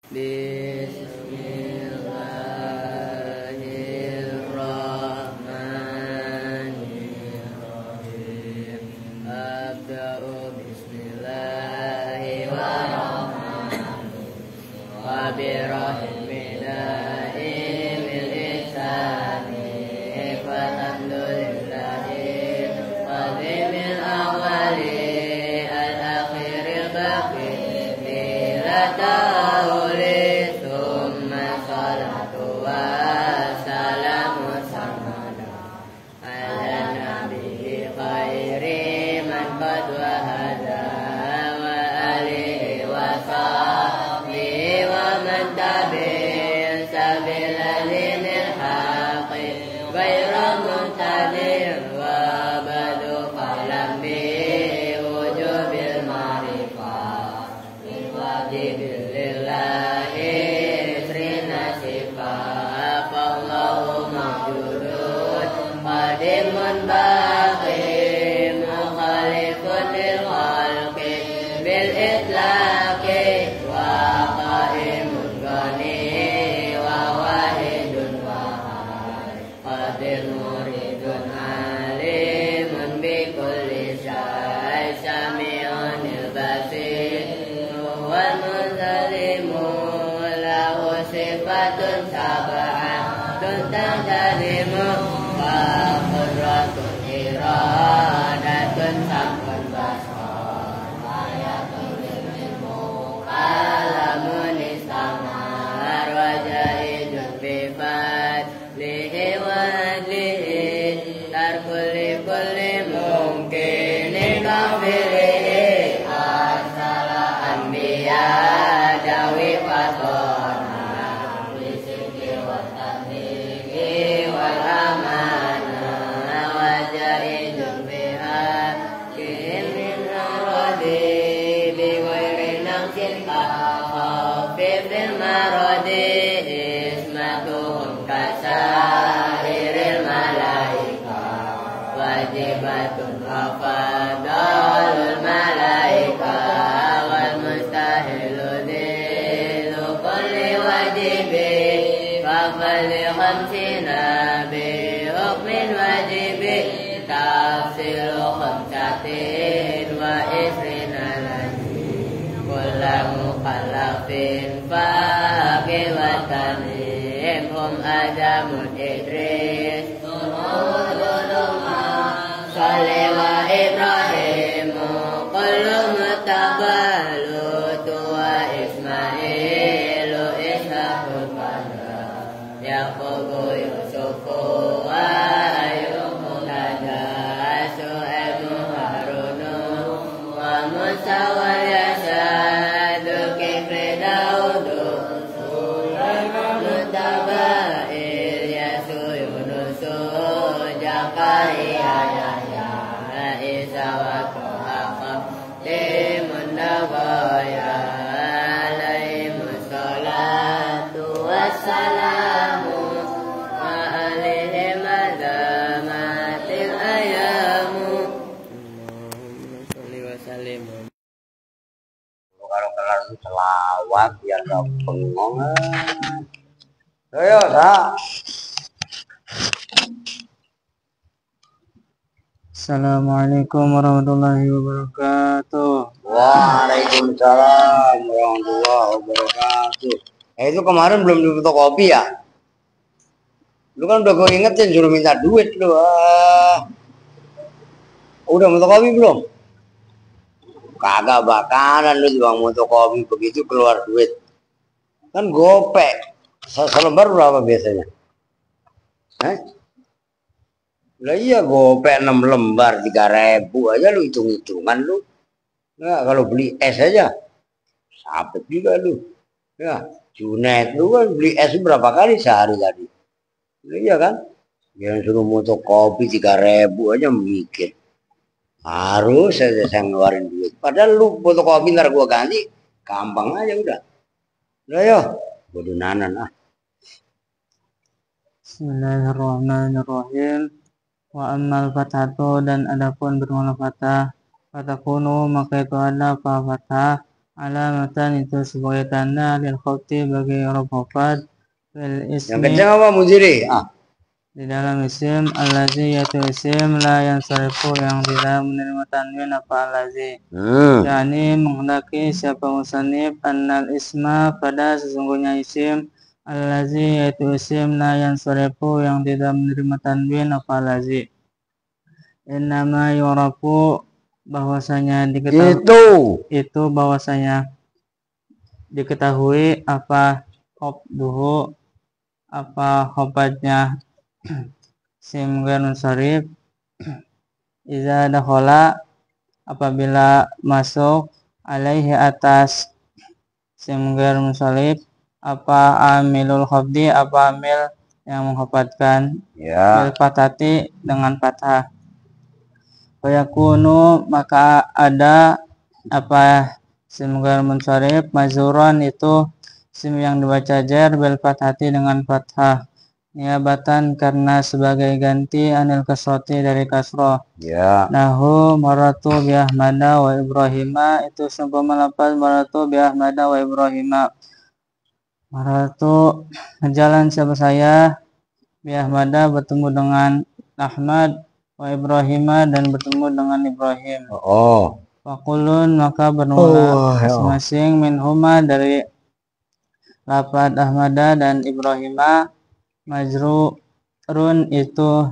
Bismillahirrahmanirrahim. Abda'u bismillahirrahmanirrahim. Wa birahmina imil ihsani Alhamdulillahi qadimil awali al-akhiril baqi bila ta'uli thumma salatu wassalamu samada ala nabi khairi man qad wahada wa alihi wa sahbihi wa man tabi'in sabila dinil haqi ghaira muntadir wa badu qalam bi wujubil ma'rifah min wajibil lillahi isrina sifat fallahu mawjudun qadimun baqi mukhalifun lil khalqi bil itlaqi wa qaimun ghani wa wahidun wahad qadir muridun alimun bi kulli syai sami'un basir wal munzalimu lahu sifatun sab'atun tantalimu wa qudratun iradatun sam'un basar ayatul ilmu kalamun istamar wa jahidun bifat lihi wa adlihi tarkulli kulli mungkinin kafirihi asala anbiya dawi fatona bisiki wa tabligi wal amana wa jahidun biha kimin aradi bi ghairi naqsin khafifil maradi ismatuhum kasairil malaika wajibatun afadalul malaika wal mustahilu dilu kulli wajibi fafali khamsina bi hukmin wajibi tafsilu khamsatin wa isrina lagi kulla mukallafin faqih wa tamim hum adamun idris Salih wa Ibrahimu kullu mutaqalu tuwa Ismailu ishaqul qadra Yaqubu Yusufu wa Ayyubu nada Su'aibu Harunu wa Musa wa Yasadu Kifri Daudu Mutaba Ilyasu Yunusu Jakaria Yahya Isa wa Tuhaqa Limun Nabaya Alaihimus salatu wassalamu wa alihim adamatil ayamu Allahumma sholli wa sallim. Kalau kelar itu selawat biar gak bengong. Ayo, Kak. Assalamualaikum warahmatullahi wabarakatuh. Waalaikumsalam warahmatullahi wabarakatuh. Itu kemarin belum di fotokopi ya? Lu kan udah gue ingetin suruh minta duit lu. Udah fotokopi belum? Kagak bakalan lu juga fotokopi begitu keluar duit. Kan gopek. Selembar berapa biasanya? Lah iya gopek 6 lembar 3.000 aja lu hitung-hitungan lu. Nah, kalau beli es aja sampai juga lu. Ya, Junet lu kan beli es berapa kali sehari tadi? Lah iya kan? Yang suruh fotokopi 3.000 aja mikir. Harus saja saya ngeluarin duit. Padahal lu fotokopi ntar gua ganti, gampang aja udah. Udah yo, bodoh nanan ah. Bismillahirrahmanirrahim. Wa ammal fathatu dan adapun bermula fathah fatakunu maka itu ada fa fathah Alamatan itu sebagai tanda lil khafdi bagi huruf khafat fil Yang ismi kencang apa mujiri? di dalam isim allazi yaitu isim la yang sarifu yang tidak menerima tanwin apa allazi. Yani menghendaki siapa musannif annal isma pada sesungguhnya isim allazi yaitu isim la yang sarifu yang tidak menerima tanwin apa allazi. Innama yurafu bahwasanya diketahui itu bahwasanya diketahui apa khafduhu apa khobatnya sim ghair munsharif iza dakhala apabila masuk alaihi atas sim ghair munsharif apa amilul khafdi apa amil yang mengkhafatkan bil fathati dengan fathah fayakunu maka ada apa sim ghair munsharif mazhuran itu sim yang dibaca jar bil fathati dengan fathah niabatan karena sebagai ganti anil kasroti dari kasroh. Nahu maratu bi Ahmada wa Ibrahima itu seumpama lafaz maratu bi Ahmada wa Ibrahima. Maratu jalan siapa saya bi Ahmada bertemu dengan Ahmad wa Ibrahima dan bertemu dengan Ibrahim. Fakulun maka bermula masing-masing minhuma dari lafaz Ahmada dan Ibrahima majrurun itu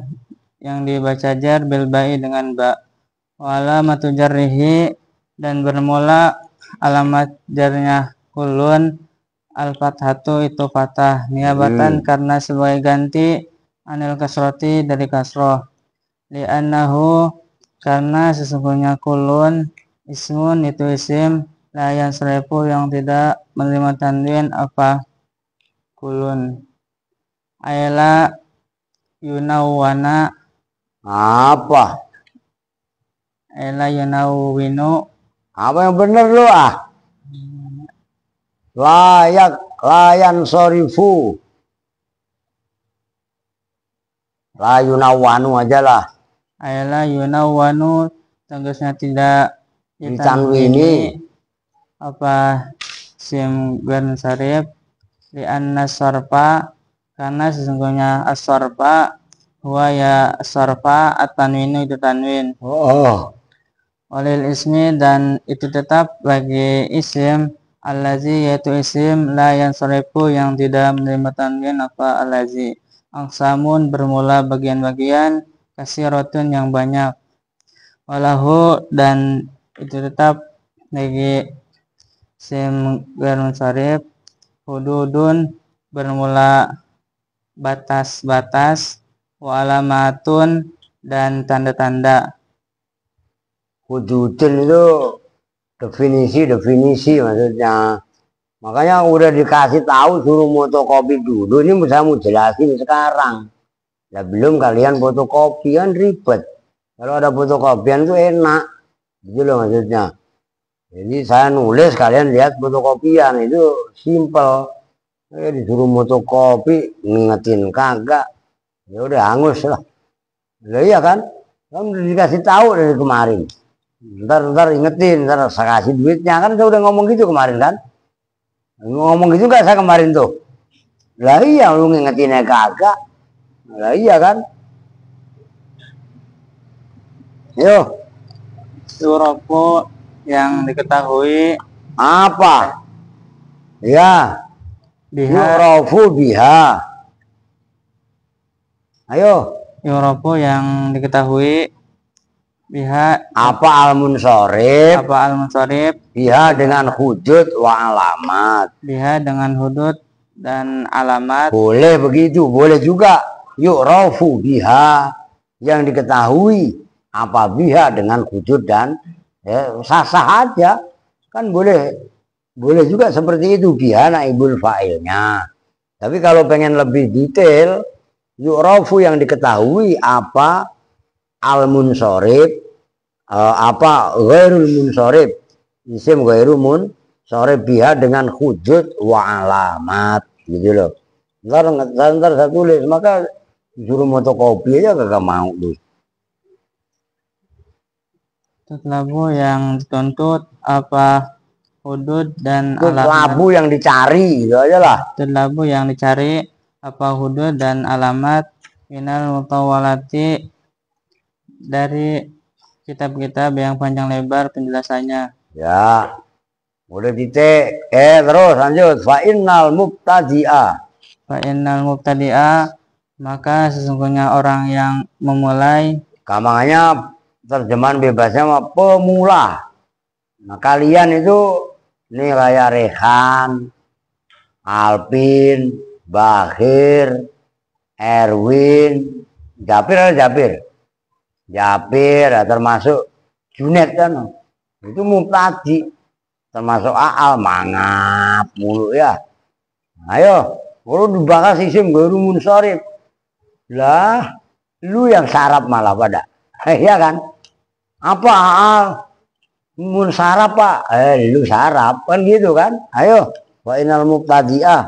yang dibaca jar bil ba'i dengan ba. Wa alamatu jarrihi dan bermula alamat jarnya kulun al fathatu itu fathah niabatan karena sebagai ganti anil kasroti dari kasroh. Li'annahu karena sesungguhnya kulun ismun itu isim la yansarifu yang tidak menerima tanwin apa kulun. Ayla yunawwana apa? Ayla yunawwinu Apa yang benar lu layan sorifu la yunawwanu aja lah. Ayla yunawwanu tegasnya tidak ditanwini apa sim ghair munsharif li anna sarfa karena sesungguhnya as-sarfa huwa ya as-sarfa at-tanwinu itu tanwin. Walil ismi dan itu tetap bagi isim allazi yaitu isim la yansarifu yang tidak menerima tanwin apa allazi. Aqsamun bermula bagian-bagian kasiratun yang banyak. Walahu dan itu tetap bagi isim ghair munsharif hududun bermula batas-batas wa alamatun dan tanda-tanda. Hududun itu definisi maksudnya. Makanya udah dikasih tahu suruh fotokopi dulu, ini bisa mau jelasin sekarang. Ya belum kalian fotokopi kan ribet. Kalau ada fotokopian itu enak, gitu loh maksudnya. Jadi saya nulis kalian lihat fotokopian itu simple. Disuruh fotokopi ngingetin kagak, ya udah hangus lah. Iya kan? Kamu udah dikasih tahu dari kemarin. Ntar ingetin, ntar saya kasih duitnya kan saya udah ngomong gitu kemarin kan? Ngomong gitu nggak saya kemarin tuh? Lah iya lu ngingetinnya kagak. Lah iya kan? Yo. Surafu yang diketahui apa? Ya. Yurafu biha. Ayo. Yurafu yang diketahui biha apa al-munsharif? Apa al-munsharif? Biha dengan hudud wa alamat. Biha dengan hudud dan alamat. Boleh begitu, boleh juga. Yurafu biha yang diketahui apa biha dengan hudud dan sah-sah aja. Kan boleh. Boleh juga seperti itu biha naibul fa'ilnya. Tapi kalau pengen lebih detail, yu'rafu yang diketahui apa al-munsharif, apa ghairul munsharif, isim ghairul munsharif biha dengan hudud wa alamat, gitu loh. Ntar saya tulis, maka disuruh fotokopi aja kagak mau tuh. Tutlabu yang dituntut apa hudud dan Tutlabu yang dicari, gitu aja lah. tutlabu yang dicari, apa hudud dan alamat, minal mutawalati dari kitab-kitab yang panjang lebar penjelasannya. Ya, udah titik. Terus lanjut. Fa innal mubtadi'a. Fa innal mubtadi'a, maka sesungguhnya orang yang memulai. Gampangnya terjemahan bebasnya mah pemula. Nah, kalian itu nih kayak Rehan, Alpin, Bahir, Erwin, Japir, termasuk Junet kan. Itu mubtadi. Termasuk Aal, mangap mulu ya. Ayo, kalau dibahas isim baru munsharif. Lah, lu yang sarap malah pada. Iya kan? Apa Aal? Munsharaf Pak. Lu sarap kan gitu kan? Ayo, wa innal mubtadi'ah.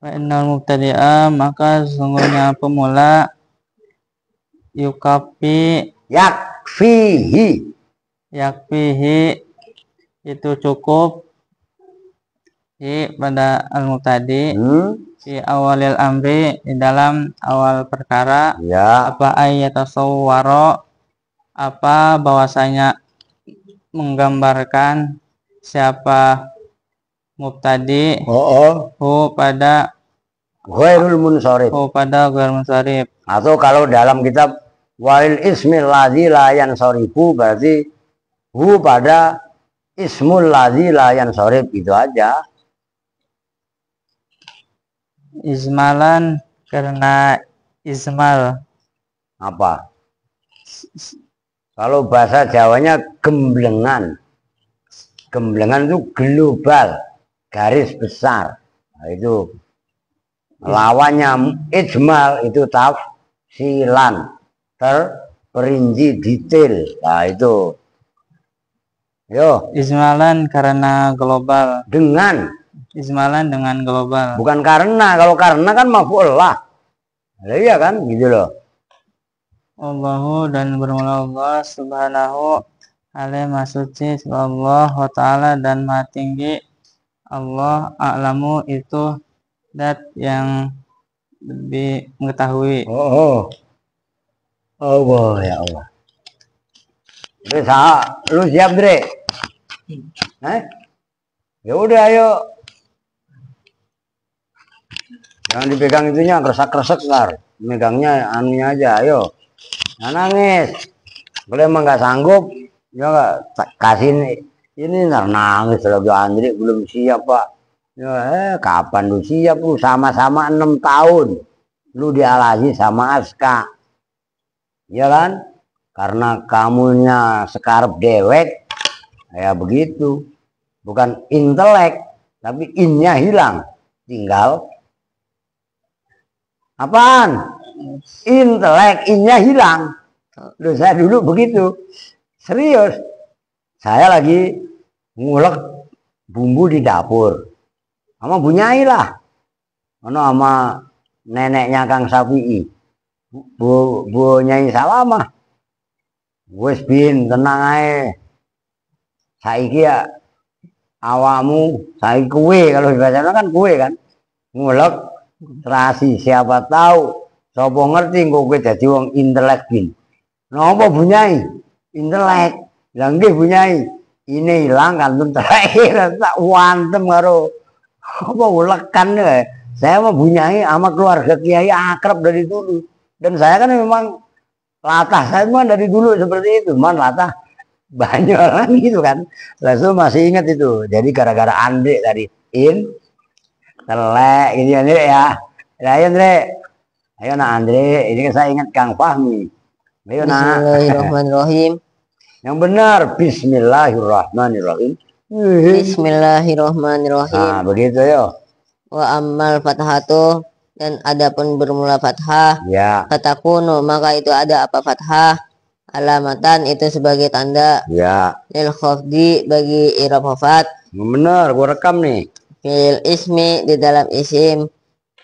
Wa innal mubtadi'a, maka sesungguhnya pemula Yakfihi itu cukup pada al-mubtadi di awalil amri, di dalam awal perkara. Ya. Apa ayatasawwaro, apa bahwasanya menggambarkan siapa mubtadi pada ghairul munsharif. Pada ghairul munsharif. Atau kalau dalam kitab walil ismil ladzi la yansarifu, berarti hu pada ismul ladzi la yansarif, itu aja. Ismalan, karena ismal apa? Kalau bahasa Jawanya gemblengan. Gemblengan itu global, garis besar. Nah, itu lawannya ijmal, itu tafsilan, terperinci detail. Nah, itu. Yo. Ismalan karena global. Ismalan dengan global. Bukan karena, kalau karena kan maf'ul lah. Iya kan, gitu loh. Allahu, dan bermula Allah subhanahu alaihi masuci Allah wa ta'ala, dan maha tinggi Allah, a'lamu itu dat yang lebih mengetahui. Allah ya Allah. Terus lu siap Dre? Ya udah ayo. Jangan dipegang itunya, kresek-kresek ntar. Megangnya anunya aja, ayo. Nah, nangis. Kalau emang nggak sanggup, ya nggak kasih ini ntar nangis lagi. Andri belum siap Pak. Ya, kapan lu siap? Lu sama-sama 6 tahun. Lu dialaji sama Aska. Ya kan? Karena kamunya sekarep dewek, ya begitu. Bukan intelek, tapi innya hilang. Tinggal apaan? Intelek, innya hilang. Loh, saya dulu begitu. Serius. Saya lagi ngulek bumbu di dapur. Sama Bu Nyai lah. Sama neneknya Kang Sapi'i. Bu Nyai Salamah. Wes bin tenang ae. Saiki ya awamu, saiki kue, kalau bahasa kan kue kan. Ngulek terasi, siapa tahu sapa ngerti kok kowe dadi wong intelek bin. Napa Bu Nyai? Intelek. Lah nggih Bu Nyai. Ini hilang kan terakhir tak wantem karo apa ulekan ya. Saya mah Bu Nyai sama keluarga Kiai akrab dari dulu. Dan saya kan memang latah saya mah dari dulu seperti itu, man latah banyolan gitu kan. Langsung masih ingat itu. Jadi gara-gara Andre tadi telek gitu ya Andre ya. Ayo Andre. Ayo nak Andre, ini kan saya ingat Kang Fahmi. Ayo nak. Bismillahirrahmanirrahim. Yang benar, bismillahirrahmanirrahim. Bismillahirrahmanirrahim. Nah, begitu yo. Wa ammal fathatu, dan adapun bermula fathah, ya, fatakunu, maka itu ada apa fathah, alamatan, itu sebagai tanda, ya, lil khafdi, bagi i'rab khafat. Benar, gua rekam nih. Fil ismi, di dalam isim,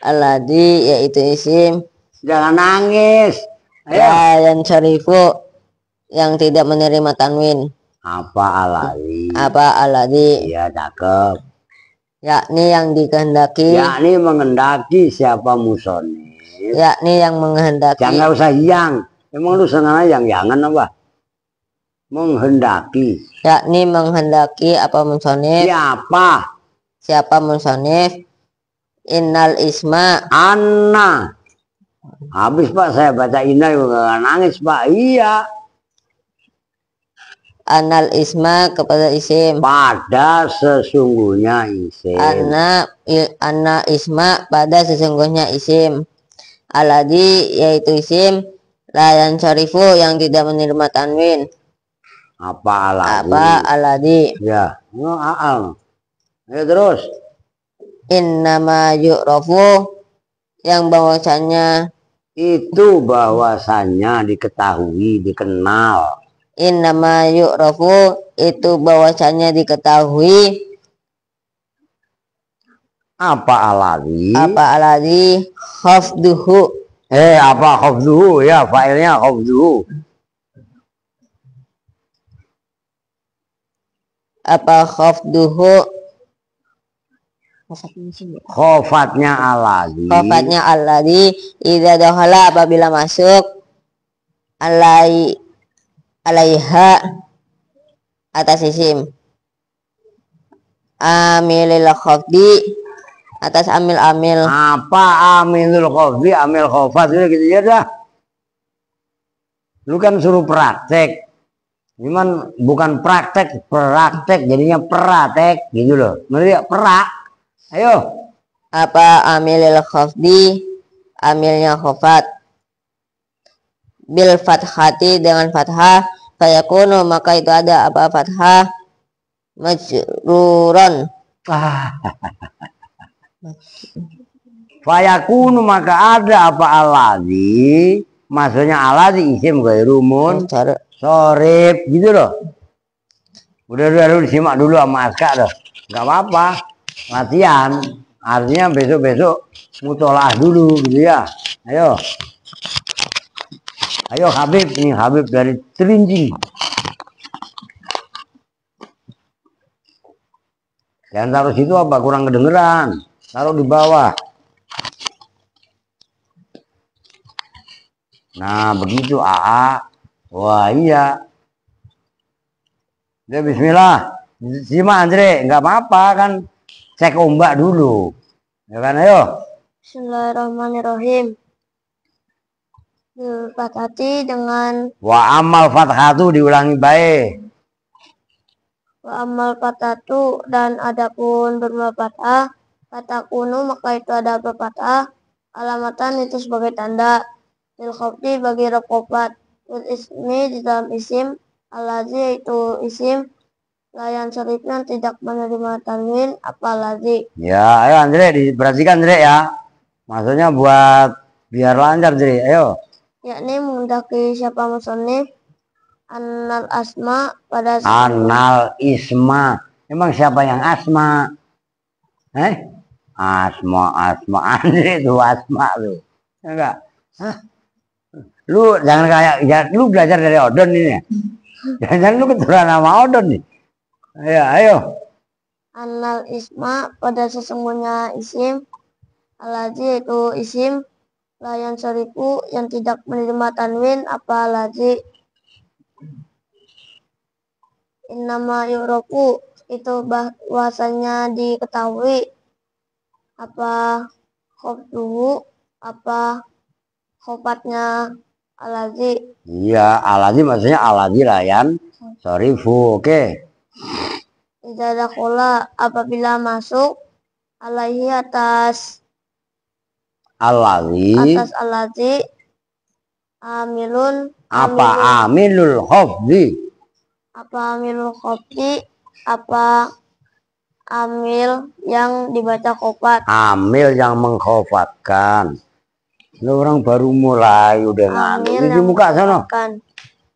alladhi, yaitu isim. Jangan nangis. Ya, yang syarifu, yang tidak menerima tanwin. Apa alali? Apa alladzi? Ya cakep. Yakni yang dikehendaki. Yakni mengendaki siapa musonif. Yakni yang menghendaki. Jangan usah yang. Emang lu senang yang-yangan apa? Menghendaki. Yakni menghendaki apa musonif. Siapa musonif. Innal isma. Anna. Habis Pak saya baca inna nangis Pak. Iya. Anal isma kepada isim. Pada sesungguhnya isim. Anna isma pada sesungguhnya isim. Alladzi yaitu isim. Layan syarifu yang tidak menerima tanwin. Apa alladzi? Apa alladzi? Ya. Aal. Ayo terus. Innama yu'rafu yang bahwasanya Itu bahwasannya diketahui, dikenal. innama yu'rafu itu bahwasanya diketahui. Apa alladzi? Apa alladzi khafduhu. Apa khafduhu ya, failnya khafduhu. Apa khafduhu? Khofatnya alladzi. Khofatnya alladzi idza dakhala apabila masuk alaiha atas isim. Amilil khafdi atas amil. Apa amilul khafdi, amil khofat gitu ya dah. Lu kan suruh praktek. Cuman bukan praktek jadinya pratek gitu loh. Ngerti ya? Perak. Ayo. Apa amilil khafdi, amilnya khafat. Bil fathati dengan fathah, fayakunu maka itu ada apa fathah majruron. Fayakunu maka ada apa alladzi, maksudnya alladzi isim ghairumun sorib gitu loh. Udah lu disimak dulu sama Aska loh. Enggak apa-apa. Latihan. Artinya besok-besok mutolaah dulu gitu ya. Ayo. Ayo Habib, ini Habib dari Terinci. Jangan taruh situ apa kurang kedengeran. Taruh di bawah. Nah, begitu AA. Wah, iya. Ya bismillah. Simak Andre, enggak apa-apa kan. Cek ombak dulu. Ya kan, ayo. Bismillahirrahmanirrahim. Bil fathati dengan Wa amal fathatu diulangi baik. wa amal fathatu dan adapun berma fathah fatakunu maka itu ada berfathah alamatan itu sebagai tanda lil khafdi bagi rab khafat lil ismi di dalam isim alladzi itu isim layan syarifnya tidak menerima tanwin apalagi. Ya, ayo Andre diperhatikan Andre ya. Maksudnya buat biar lancar Andre, ayo. Yakni menghendaki siapa musonif anal asma pada Anal isma. Emang siapa yang asma? Asma Andre itu asma lu. Enggak. Hah? Lu jangan kayak ya, lu belajar dari Odon ini ya. Jangan lu keturunan nama Odon nih. Ayo. Anal isma pada sesungguhnya isim alladzi itu isim layan syarifu yang tidak menerima tanwin apa alladzi innama yu'rafu itu bahwasanya diketahui apa khafduhu apa khofatnya alladzi. Iya, alladzi maksudnya alladzi layan syarifu. Oke. Idza dakhala apabila masuk alaihi atas alladzi amilun apa amilul khafdi apa amil yang dibaca khofat amil yang mengkhofatkan. Lu orang baru mulai udah ngantuk di muka sana.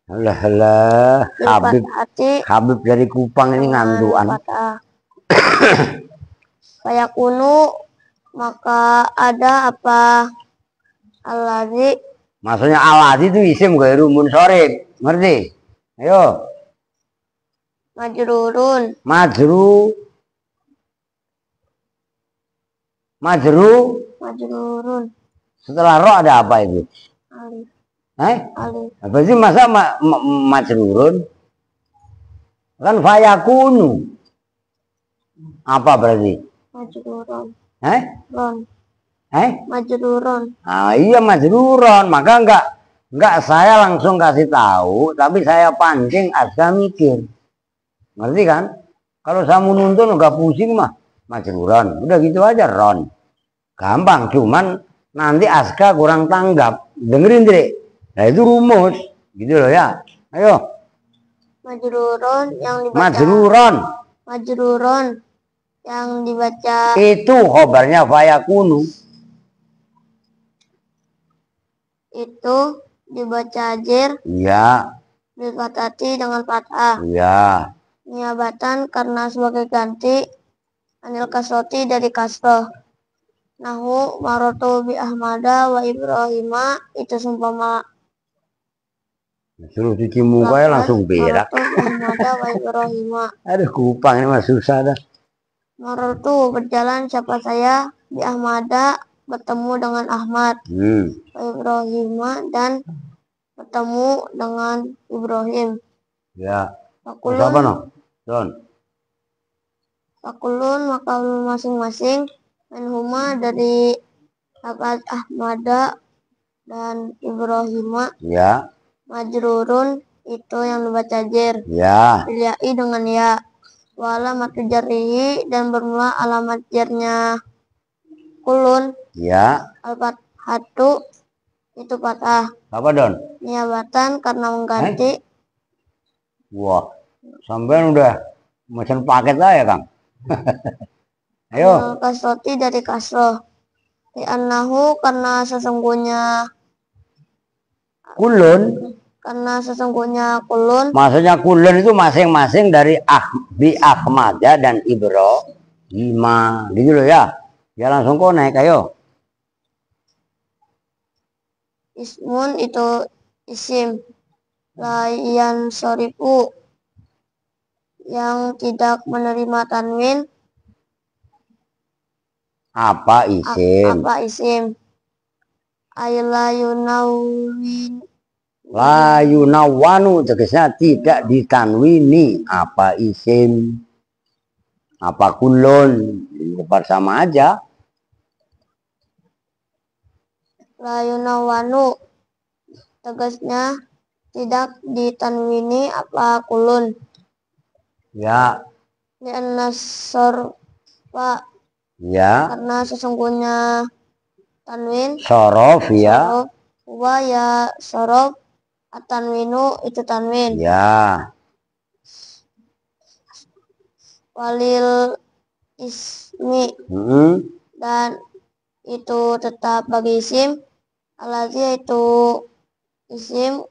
Alah Habib dari Kupang ini ngantuan. Fayakunu maka ada apa alladzi. Maksudnya alladzi itu isim ghairu munsharif. Ngerti? Ayo. Majrurun. Majrurun. Setelah ro ada apa itu? Alif. Alif. Apa sih masa majrurun? Kan fayakunu. Apa berarti? Majrurun. Ron. Majrurun. Iya majrurun. Maka enggak saya langsung kasih tahu, tapi saya pancing Azka mikir. Ngerti kan? Kalau saya mau nuntun enggak pusing mah majrurun. Udah gitu aja ron. Gampang, cuman nanti Azka kurang tanggap. Dengerin, Dre. Nah itu rumus. Gitu loh ya. Ayo. Majrurun yang dibaca. Majrurun yang dibaca. Itu khobarnya fayakunu. Itu dibaca jir. Iya. Bil fathati dengan fathah. Iya. Niabatan karena sebagai ganti anil kasroti dari kasroh. Nahu marotu bi Ahmada wa Ibrahima itu sumpama. Suruh cuci muka ya langsung berak. Ahmada wa Ibrahima. Aduh kupang ini mah susah dah. Marotu berjalan siapa saya bi Ahmada bertemu dengan Ahmad. Wa Ibrahima dan bertemu dengan Ibrahim. Ya. Pakulun. Apa no? Don. Pakulun maka masing-masing minhuma dari lafaz Ahmada dan Ibrahima. Ya. Majrurun itu yang dibaca jer. Ya. Bilyai dengan ya. Wa alamatu jarrihi dan bermula alamat jarnya kulun. Ya. Al-fathatu itu patah. Apa Don? Niabatan karena mengganti. Wah, sampean udah macam paket lah ya Kang. Ayo. Kasroti dari kasroh. Li'annahu karena sesungguhnya kulun. Karena sesungguhnya kulun. Maksudnya kulun itu masing-masing dari bi Ahmada dan Ibrahima. Gitu loh ya. Ya langsung naik ayo. Ismun itu isim. Layan sorifu yang tidak menerima tanwin. Apa isim? Apa isim? Ayla yunawin. La yunawanu tegasnya tidak ditanwini. Apa isim? Apa kulun? Bersama aja. La yunawanu tegasnya tidak ditanwini apa kulun. Ya. Lianna sorfa. Ya. Karena sesungguhnya tanwin. Sorof ya. Wa ya sorof. At-tanwinu itu tanwin. Ya. Walil ismi. Dan itu tetap bagi isim. Alazi itu isim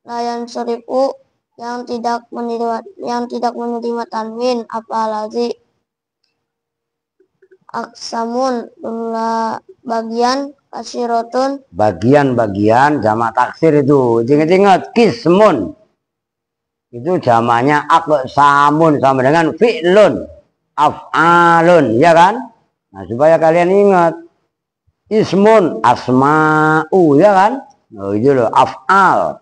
layan sorifu yang tidak menerima tanwin apa alazi. Aksamun jumlah bagian kasirotun. Bagian-bagian jamak taksir itu. Ingat-ingat kismun. Itu jamaknya aksamun sama dengan fi'lun. Af'alun, ya kan? Nah, supaya kalian ingat. Ismun, asma'u, ya kan? Oh, itu loh, af'al.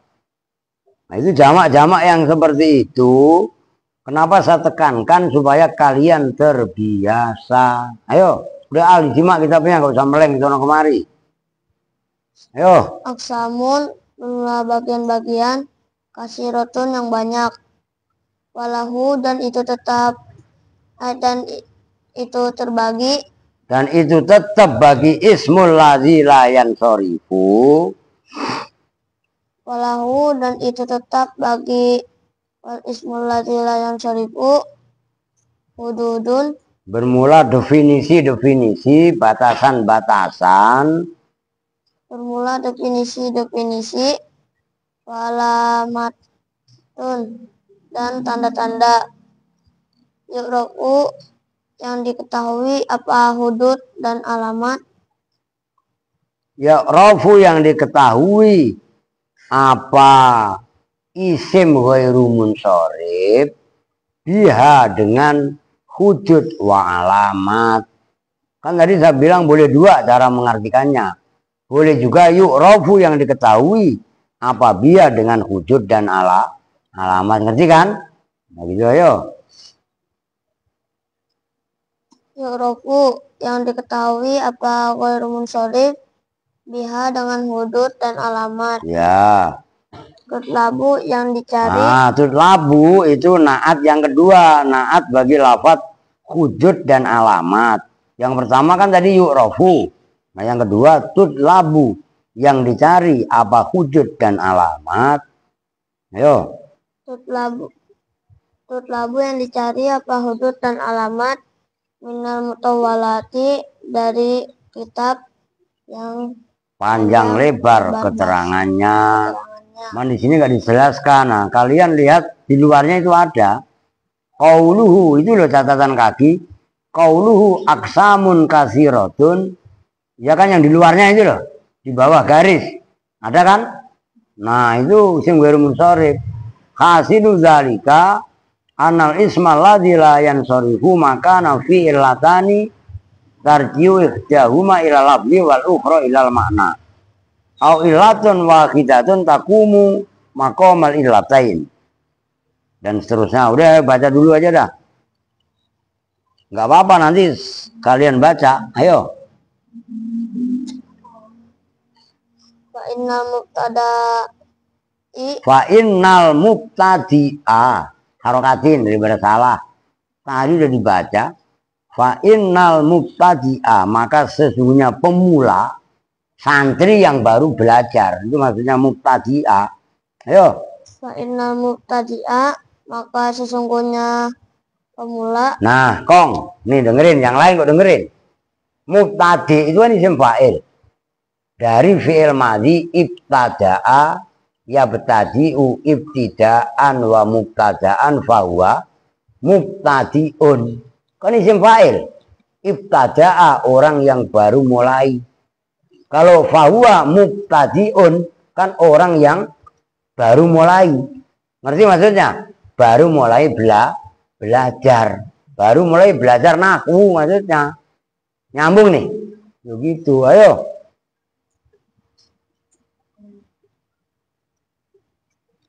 Nah, itu jamak-jamak yang seperti itu. Kenapa saya tekankan supaya kalian terbiasa. Ayo, udah al simak kita punya, gak usah meleng sono kemari. Ayo. Aksamun jumlah bagian-bagian kasirotun yang banyak. Walahu dan itu tetap dan itu terbagi. Dan itu tetap bagi ismul ladzi la yansorifu. Walahu dan itu tetap bagi ismul ladzi la yansorifu. Hududun. Bermula definisi-definisi, batasan-batasan. Bermula definisi-definisi. Walamatun dan tanda-tanda. Yu'rofu yang diketahui apa hudud dan alamat. Ya rofu yang diketahui apa isim ghairu munsharif biha dengan hujud wa alamat. Kan tadi saya bilang boleh dua cara mengartikannya. Boleh juga yu'rafu yang diketahui apa biha dengan hujud dan alamat. Ngerti kan? Nah gitu ayo. Yu'rafu yang diketahui apa ghairu munsharif biha dengan hudud dan alamat. Ya. Tutlabu yang dicari. Nah, tutlabu itu naat yang kedua, naat bagi lafaz hujud dan alamat. Yang pertama kan tadi yu'rafu. Nah, yang kedua tutlabu yang dicari apa hujud dan alamat. Ayo. Tutlabu yang dicari apa hudud dan alamat minal mutawalati dari kitab yang panjang lebar keterangannya. Man di sini nggak dijelaskan. Nah, kalian lihat di luarnya itu ada qauluhu, itu loh catatan kaki. Qauluhu aksamun kasiratun. Ya kan yang di luarnya itu loh, di bawah garis. Ada kan? Nah, itu isim ghairu munsharif. Hasilu zalika anal ismal ladzi la yansarifu maka fi illatani tarjiu ihdahuma ila lafzi wal ukhra ilal makna. Au illatun wahidatun takumu maqamal illatain. Dan seterusnya. Udah baca dulu aja dah. Nggak apa-apa nanti kalian baca. Ayo. Fa innal mubtadi'a harokatin daripada salah. Tadi udah dibaca. Fa innal mubtadi'a maka sesungguhnya pemula, santri yang baru belajar, itu maksudnya mubtadi'a. Ayo. Fa innal mubtadi'a maka sesungguhnya pemula. Nah, Kong, nih dengerin, yang lain kok dengerin. Mubtadi itu kan isim fa'il. Dari fi'il madhi ibtada'a yabtadi'u ibtida'an wa mubtada'an fahuwa mubtadi'un. Kan isim fa'il. Ibtada'a orang yang baru mulai. Kalau fahuwa mubtadi'un kan orang yang baru mulai. Ngerti maksudnya? Baru mulai belajar. Baru mulai belajar nahwu maksudnya. Nyambung nih. Begitu, ayo.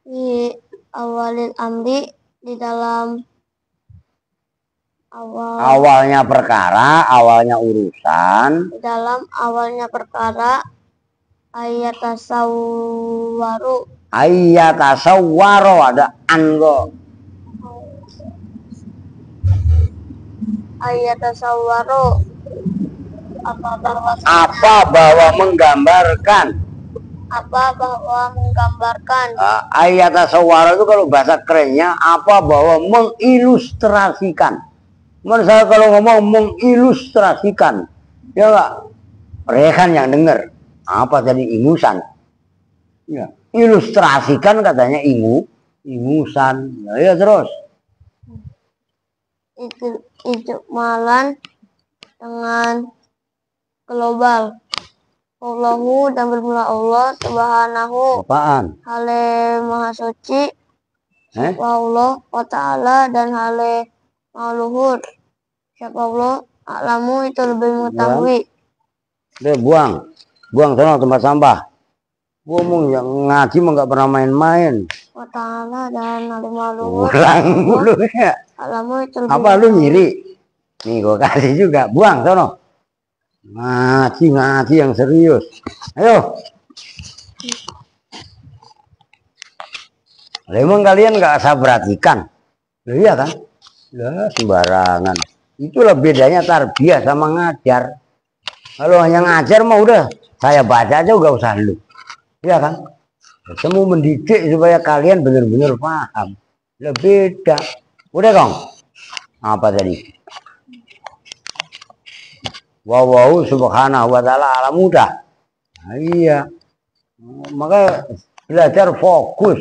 Di awalil amri, di dalam awalnya perkara, awalnya urusan. Di dalam awalnya perkara ayat tasawwaru. Ayat tasawwaru ada anggo. Ayat tasawwaru apa bahwa menggambarkan. Apa bahwa menggambarkan. Ayat tasawwaru itu kalau bahasa kerennya apa bahwa mengilustrasikan. Saya kalau ngomong mengilustrasikan, ya enggak? Rekan yang dengar apa tadi ingusan? Ya, ilustrasikan katanya ingusan. Ya terus. Itu malan dengan global. Allahu dan bermula Allah subhanahu. Apaan? Hale maha suci. Wa Allah wa ta'ala dan hale maha luhur. Siapa Allah alamu itu lebih mengetahui. Udah buang sana tempat sampah. Ngomong yang ngaji mah nggak pernah main-main. Wa ta'ala dan hale maha luhur. Ulang dulu ya. Alamu itu lebih apa lu nyiri? Nih gua kasih juga. Buang sono. Ngaji yang serius. Ayo. Memang kalian nggak usah perhatikan. Iya kan? Ya sembarangan. Itulah bedanya tarbiyah sama ngajar. Kalau hanya ngajar mah udah saya baca aja nggak usah lu. Iya kan? Semua mendidik supaya kalian benar-benar paham. Lebih beda. Udah Kong. Apa tadi? Wawahu subhanahu wa ta'ala alam mudah. Nah, iya. Maka belajar fokus.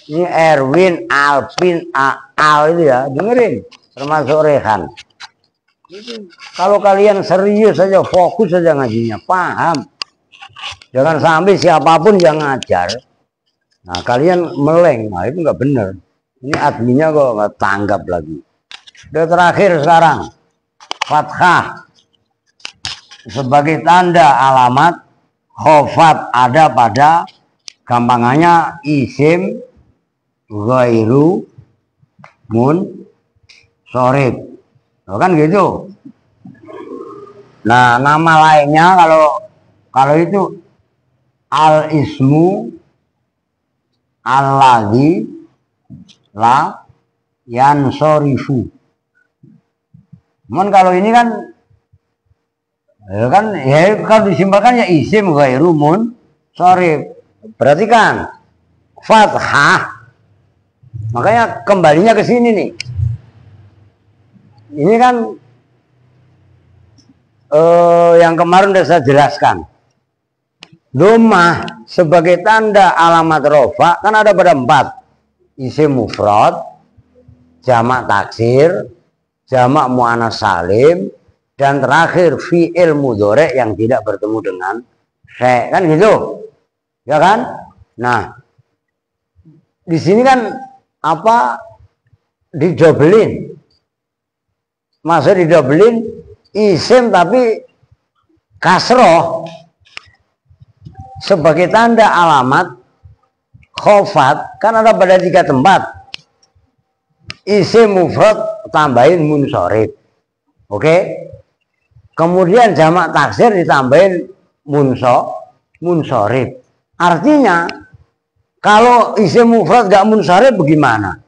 Ini Erwin, Alvin, Al itu ya, dengerin. Termasuk Rehan. Kalau kalian serius saja, fokus saja ngajinya, paham. Jangan sampai siapapun yang ngajar. Nah kalian meleng, nah itu nggak benar. Ini adminnya kok nggak tanggap lagi. Udah terakhir sekarang. Fathah sebagai tanda alamat khofat ada pada gampangannya isim ghairu munsharif. Kan gitu. Nah, nama lainnya kalau itu al ismu alladzi la yansorifu. Cuman kalau ini kan kalau disimpulkan ya isim ghairu munsharif. Berarti kan fathah. Makanya kembalinya ke sini nih. Ini kan yang kemarin sudah saya jelaskan. Dhammah sebagai tanda alamat rofa kan ada pada 4. Isim mufrad, jamak taksir, jamak muannas salim, dan terakhir fi'il mudhari yang tidak bertemu dengan sy, kan gitu. Ya kan? Nah, di sini kan apa didobelin. Maksud didobelin isim tapi kasroh sebagai tanda alamat khofat kan ada pada 3 tempat. Isim mufrad tambahin munsharif. Oke. Kemudian jamak taksir ditambahin munsharif. Artinya kalau isim mufrad gak munsharif bagaimana?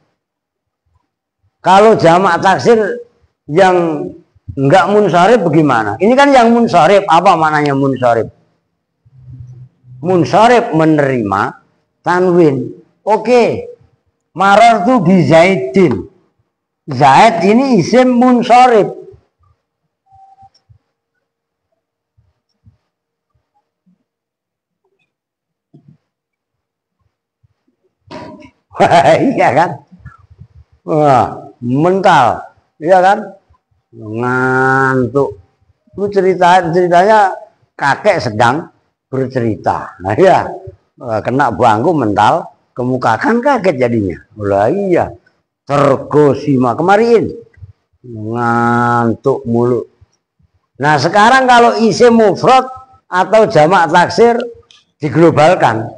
Kalau jamak taksir yang enggak munsharif bagaimana? Ini kan yang munsharif. Apa maknanya munsharif? Munsharif menerima tanwin. Oke. Marartu bi Zaidin. Zaid ini isim munsharif. Iya kan? Wah, mental. Iya kan? Ngantuk. Lu ceritanya kakek sedang bercerita. Nah ya, kena bangku mental, kemuka kan kaget jadinya. Lah iya, tergosima kemarin ngantuk mulu. Nah sekarang kalau isim mufrad atau jamak taksir diglobalkan,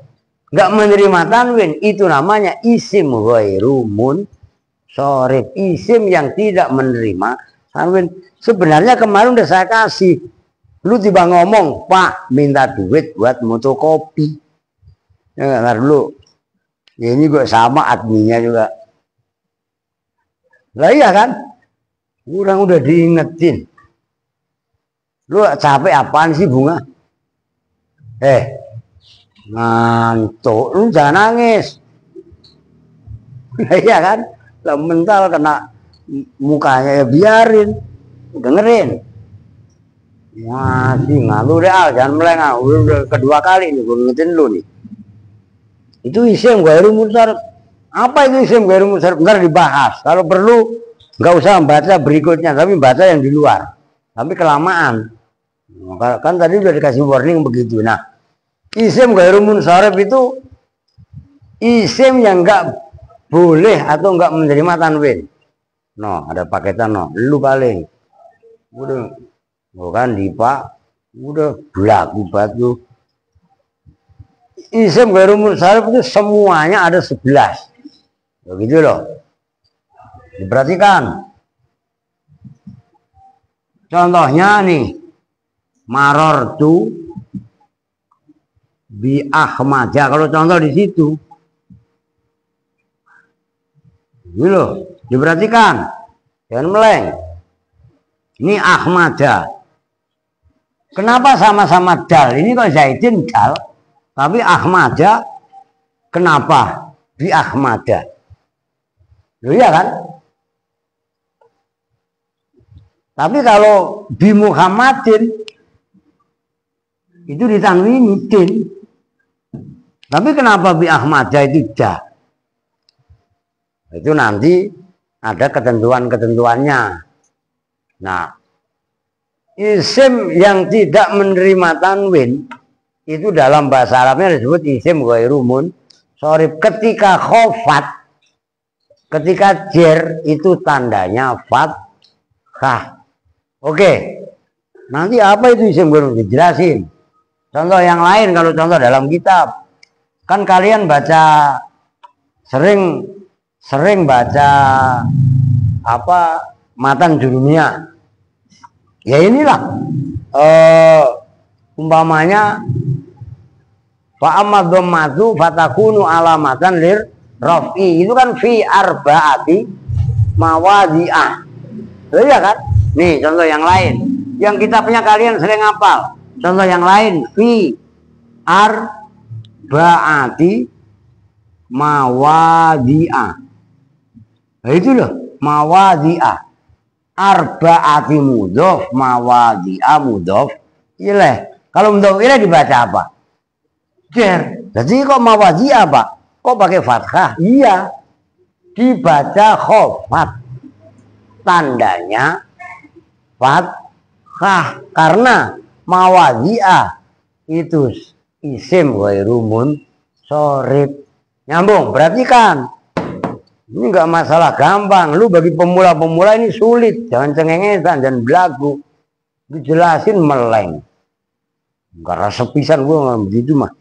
nggak menerima tanwin, itu namanya isim ghairu munsharif, isim yang tidak menerima tanwin. Sebenarnya kemarin udah saya kasih. Lu tiba ngomong, Pak minta duit buat motokopi. Ya nggak dulu. Ya ini gue sama adminnya juga. Lah iya kan? Kurang udah diingetin. Lu capek apaan sih Bunga? Ngantuk, lu jangan nangis. Lah iya kan? Lah mental kena mukanya ya biarin. Dengerin. Masih ngalu deh jangan melengah. Udah kedua kali nih gue ngingetin lu nih. Itu isim ghairu munsharif. Apa itu isim ghairu munsharif? Bentar dibahas. Kalau perlu nggak usah baca berikutnya, tapi baca yang di luar. Tapi kelamaan. Kan tadi udah dikasih warning begitu. Nah, isim ghairu munsharif itu isim yang nggak boleh atau nggak menerima tanwin. No, ada paketan no. Lu paling udah bukan Dipa udah belagu batu. Isim ghairu munsharif itu semuanya ada 11. Begitu loh. Diperhatikan. Contohnya nih, marortu bi Ahmadja. Kalau contoh di situ, ini loh, diperhatikan, jangan meleng. Ini Ahmadja. Kenapa sama-sama dal? Ini kok Zaidin dal, tapi Ahmadja kenapa bi Ahmadja? Loh iya kan? Tapi kalau bi Muhammadin itu ditanwini din. Tapi kenapa bi Ahmadja itu ja? Itu nanti ada ketentuan-ketentuannya. Nah, isim yang tidak menerima tanwin itu dalam bahasa Arabnya disebut isim ghairu munsharif. Ketika khofat Ketika jer itu tandanya fathah. Oke. Nanti apa itu isim ghairu dijelasin. Contoh yang lain, kalau contoh dalam kitab. Kan kalian baca sering baca apa matan jurumiyah. Ya inilah umpamanya fa amma dhammatu fatakunu alamatan lir rafi. Itu kan fi arbaati mawadhi'ah. Iya kan? Nih contoh yang lain. Yang kitabnya kalian sering hafal. Contoh yang lain fi arbaati mawadhi'ah. Nah itu loh, mawadhi'ah. Arbaati mudhof, mawadhi'ah mudhof ilaih. Kalau mudhof ilaih dibaca apa? Jer. Jadi kok mawadhi'ah, Pak? Kok pakai fathah? Iya. Dibaca khofat. Tandanya fathah. Karena mawadhi'ah itu isim ghairu munsharif. Nyambung, berarti kan ini nggak masalah gampang. Lu bagi pemula-pemula ini sulit. Jangan cengengesan, jangan belagu. Dijelasin meleng. Nggak rasa pisan gue begitu mah.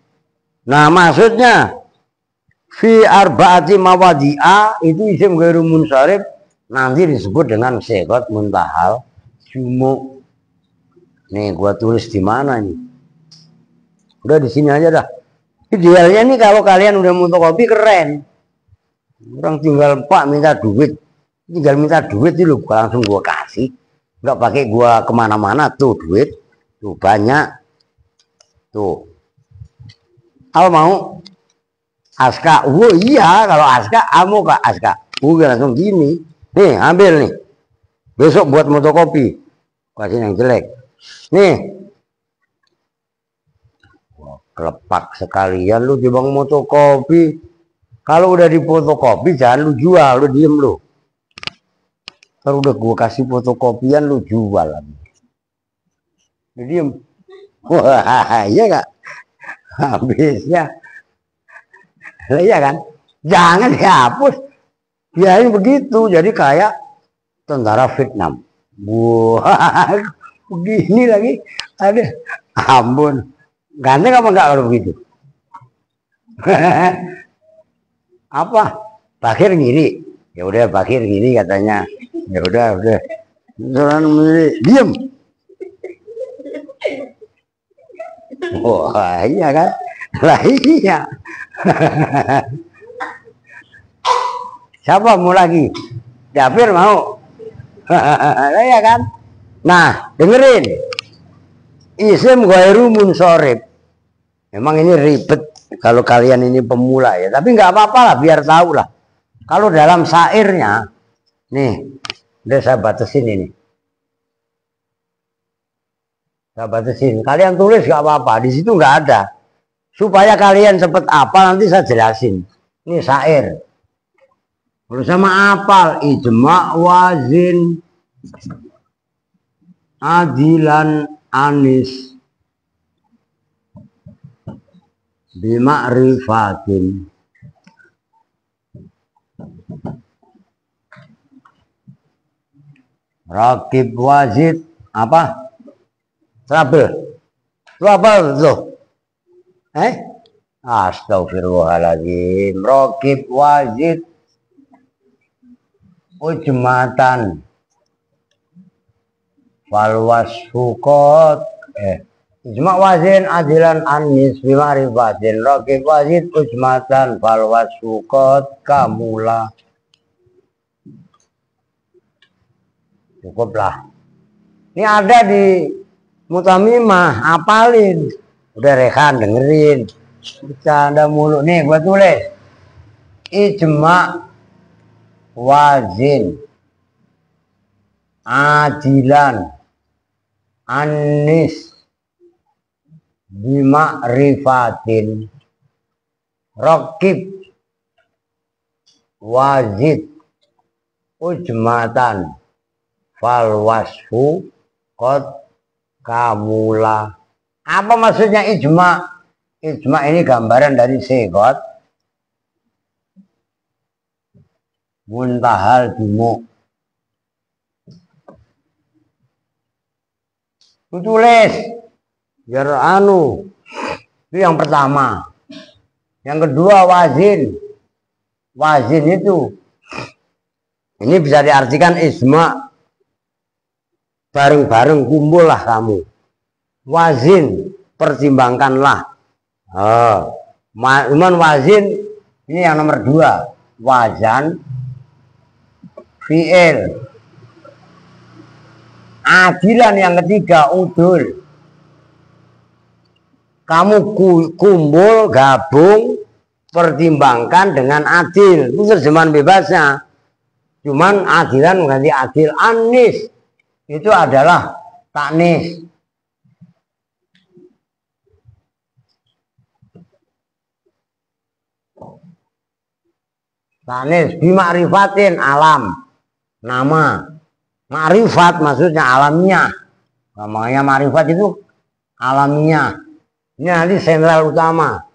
Nah maksudnya fi arbaati mawadhi'a itu isim ghairu munsharif nanti disebut dengan sighah muntahal jumu. Nih gua tulis di mana nih? Udah di sini aja dah. Idealnya nih kalau kalian udah fotokopi keren. Orang tinggal Pak minta duit, tinggal minta duit itu bukan langsung gua kasih, nggak pakai gua kemana-mana tuh duit, tuh banyak, tuh. Al mau Aska, oh iya kalau Aska, kamu Kak Aska, langsung gini, nih ambil nih, besok buat fotokopi, kasih yang jelek, nih. Kelepak sekalian lu di bang fotokopi. Kalau udah di fotokopi jangan lu jual, lu diem lu. Kalau udah gua kasih fotokopian lu jual lagi. Lu diem. Wah, iya gak? Habisnya. Iya kan? Jangan dihapus. Biarin begitu. Jadi kayak tentara Vietnam. Wah, begini lagi. Aduh, ampun. Ganteng apa enggak kalau begitu? Apa? Bakir ngiri. Ya udah bakir ngiri katanya. Ya udah. Diam. Wah, iya kan? Lah iya. Siapa mau lagi? Jafir mau? Iya kan? Nah, dengerin. Isim ghairu munsharif. Memang ini ribet kalau kalian ini pemula ya, tapi nggak apa-apa lah, biar tahu lah. Kalau dalam syairnya, nih, udah saya batasin ini. Saya batasin. Kalian tulis nggak apa-apa, di situ nggak ada. Supaya kalian cepet apa nanti saya jelasin. Ini syair. Kalau sama apal, ijma' wazin adilan anis bima'rifatin rakib wazid apa? Trouble tuh. Astagfirullahaladzim. Rakib wazid ujmatan falwasfukot ijma' wazin adilan anis bima'rifatin rakib wazid ujmatan falwasfukot kamula. Cukuplah. Ini ada di Mutamimah, apalin. Udah Rehan dengerin. Bercanda mulu. Nih gua tulis. Ijma' wazin adilan anis bima'rifatin rakib wazid ujmatan fal wasfu qad kamula. Apa maksudnya ijma'? Ijma' ini gambaran dari sigot muntahal jumu. Tulis biar anu. Itu yang pertama. Yang kedua wazin. Wazin itu ini bisa diartikan isma. Bareng-bareng kumpul lah kamu. Wazin, pertimbangkanlah. Cuman wazin ini yang nomor 2. Wazan, fi'il. Adilan yang ketiga, udul. Kamu kumpul, gabung, pertimbangkan dengan adil. Itu terjemahan bebasnya. Cuman adilan mengganti adil. Anis itu adalah taknis. Taknis bima'rifatin, alam, nama. Ma'rifat maksudnya alamiah. Makanya ma'rifat itu alamiah. Ini nanti sentral utama.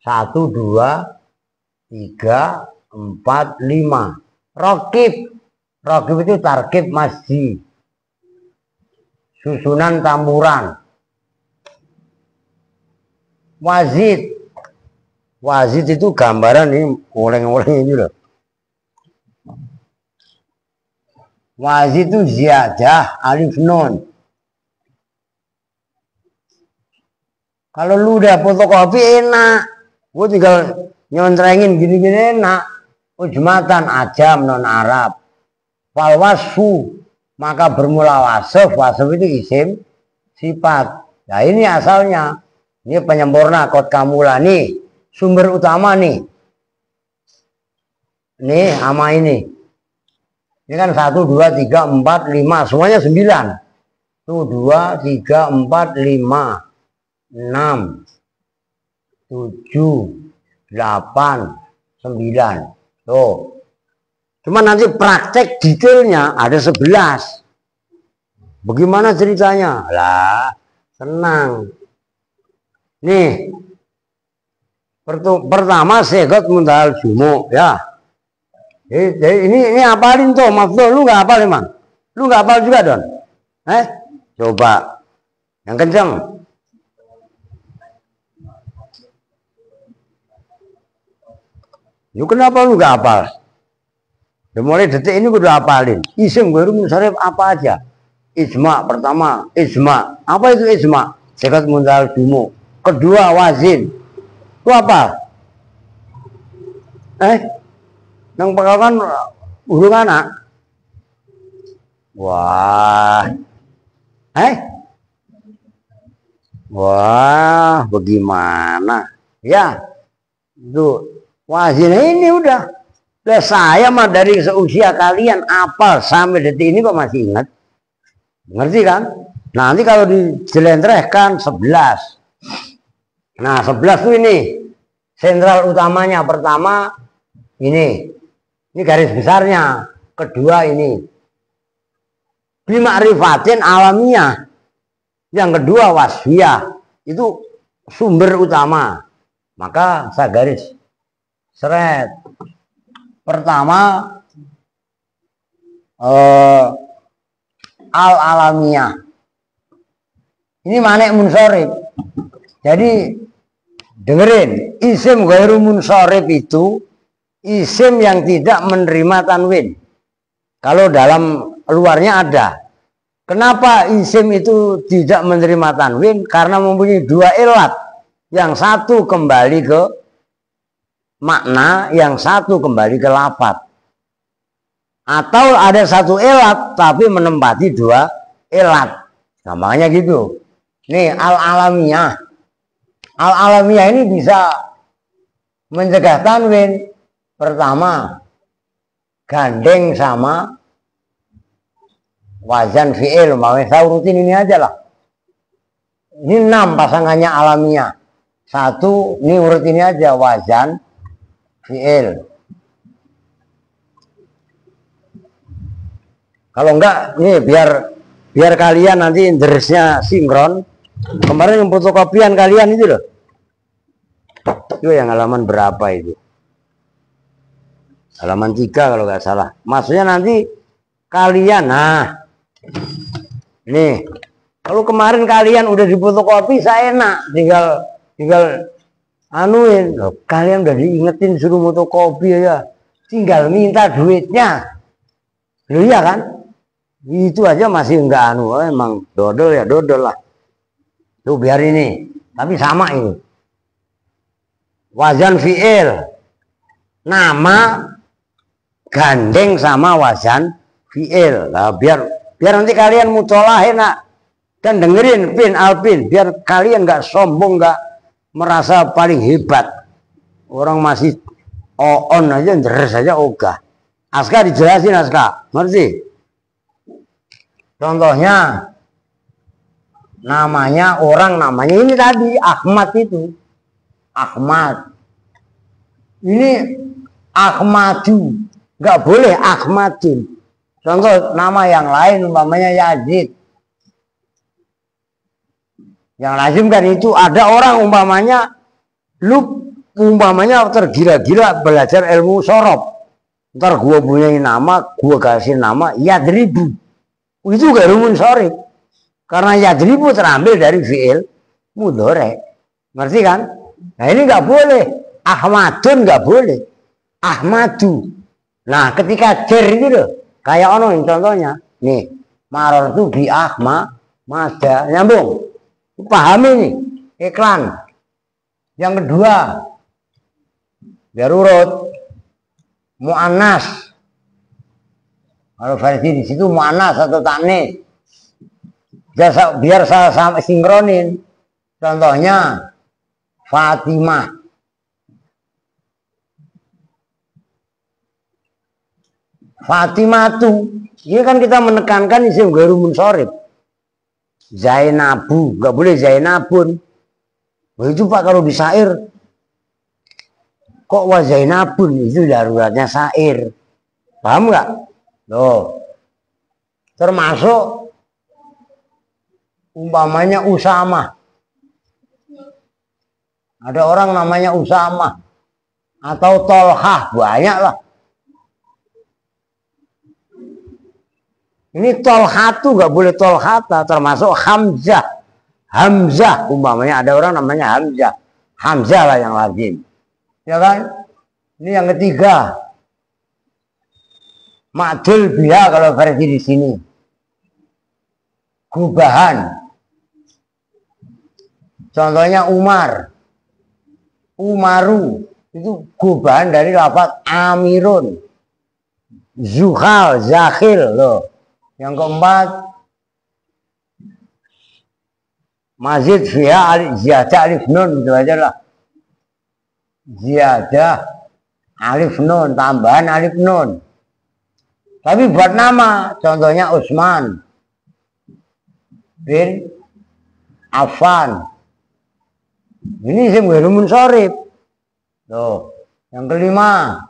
1, 2, 3, 4, 5. Rokib. Rokib itu tarkib masjid. Susunan tamburan. Wazid. Wazid itu gambaran ini oleng-oleng ini loh. Wazid itu ziyadah alif nun. Kalau lu udah fotokopi enak, gue tinggal nyontrengin gini-gini enak. Ujmatan ajam non Arab. Fal wasfu, maka bermula wasf. Wasf itu isim sifat. Nah ini asalnya. Ini penyempurna kot kamula nih. Sumber utama nih. Nih sama ini. Ini kan 1, 2, 3, 4, 5. Semuanya 9. Tuh 2, 3, 4, 5. 6. 7. 8. 9. Tuh. Cuma nanti praktek detailnya ada 11. Bagaimana ceritanya? Lah, tenang. Nih. Pertama segot muntahal jumu ya. Ini apalin tuh, Mafdul, lu nggak hafal emang? Lu nggak hafal juga Don? Coba yang kenceng. Lu kenapa lu nggak hafal? Ya, mulai detik ini gue udah hafalin. Isim gue munsharif apa aja? Ijma pertama, ijma. Apa itu ijma? Segot muntahal jumu. Kedua wazin. Itu apa? Nang pekalkan huruf anak. Wah. Wah, bagaimana? Ya. Itu wazin ini udah. Lah saya mah dari seusia kalian apal sampai detik ini kok masih ingat. Ngerti kan? Nanti kalau dijelentrehkan 11. Nah 11 tuh ini. Sentral utamanya pertama ini. Ini garis besarnya. Kedua ini. Bima'rifatin alamiah. Yang kedua wasfiyah. Itu sumber utama. Maka saya garis seret. Pertama al-alamiah. Ini manik munsharif. Jadi dengerin, isim ghairu munsharif itu isim yang tidak menerima tanwin. Kalau dalam luarnya ada. Kenapa isim itu tidak menerima tanwin? Karena mempunyai 2 ilat. Yang satu kembali ke makna, yang satu kembali ke lafadz. Atau ada 1 ilat tapi menempati 2 ilat. Gampangnya gitu. Nih al-alamiah. Al-alamiah ini bisa mencegah tanwin. Pertama, gandeng sama wazan fi'il. Saya urutin ini aja lah. Ini 6 pasangannya alamiah. 1, ini urut ini aja, wazan fi'il. Kalau enggak, nih biar kalian nanti indresnya sinkron. Kemarin yang fotokopian kalian itu loh. Itu yang halaman berapa itu? halaman 3 kalau nggak salah. Maksudnya nanti kalian, nah ini kalau kemarin kalian udah difotokopi, saya enak, tinggal anuin. Loh, kalian udah diingetin suruh fotokopi ya, tinggal minta duitnya. Loh iya kan? Itu aja masih enggak anu, emang dodol ya dodol lah. Tuh biar ini, tapi sama ini. Wazan fi'il, nama gandeng sama wazan fi'il. Nah, biar nanti kalian mutolaah enak dan dengerin pin alpin, biar kalian nggak sombong, nggak merasa paling hebat. Orang masih on aja, deres aja ogah. Aska dijelasin, Aska, ngerti? Contohnya namanya orang, namanya ini tadi Ahmad itu. Ahmad. Ini Ahmadu. Nggak boleh Ahmadun. Contoh nama yang lain umpamanya Yazid. Yang lazim kan itu ada orang umpamanya tergila-gila belajar ilmu sorob. Ntar gua punya nama, gua kasih nama Yadribu. Itu gak rumun sorib. Karena Yadribu terambil dari fi'il mudhari. Ngerti kan? Nah ini nggak boleh. Ahmadun nggak boleh. Ahmadu. Nah ketika jer itu loh, kayak ono contohnya. Nih, maror itu bi Ahmada. Nyambung. Pahami nih, iklan. Yang kedua, biar urut. Mu'annas. Kalau versi di situ mu'annas atau ta'nis. Biar saya sama sinkronin. Contohnya Fatimah. Fatimatu. Ini kan kita menekankan isim ghairu munsharif. Zainabu, nggak boleh Zainabun. Begitu Pak kalau di syair. Kok wa Zainabun, itu daruratnya syair. Paham nggak? Loh. Termasuk umpamanya Usama. Ada orang namanya Usama atau Tolhah, banyak lah. Ini Tolhatu nggak boleh Tolhata, termasuk Hamzah. Hamzah umpamanya ada orang namanya Hamzah. Hamzah lah yang lazim. Ya kan? Ini yang ketiga. Ma'dul biha kalau versi di sini. Gubahan. Contohnya Umar. Umaru itu gubahan dari lafaz Amirun. Zuhal, Zakhil loh. Yang keempat, mazid fiha ziyadah alif nun, gitu aja lah. Ziyadah alif nun, tambahan alif nun. Tapi buat nama, contohnya Utsman bin Affan. Ini isim ghairu munsharif. Tuh, yang kelima,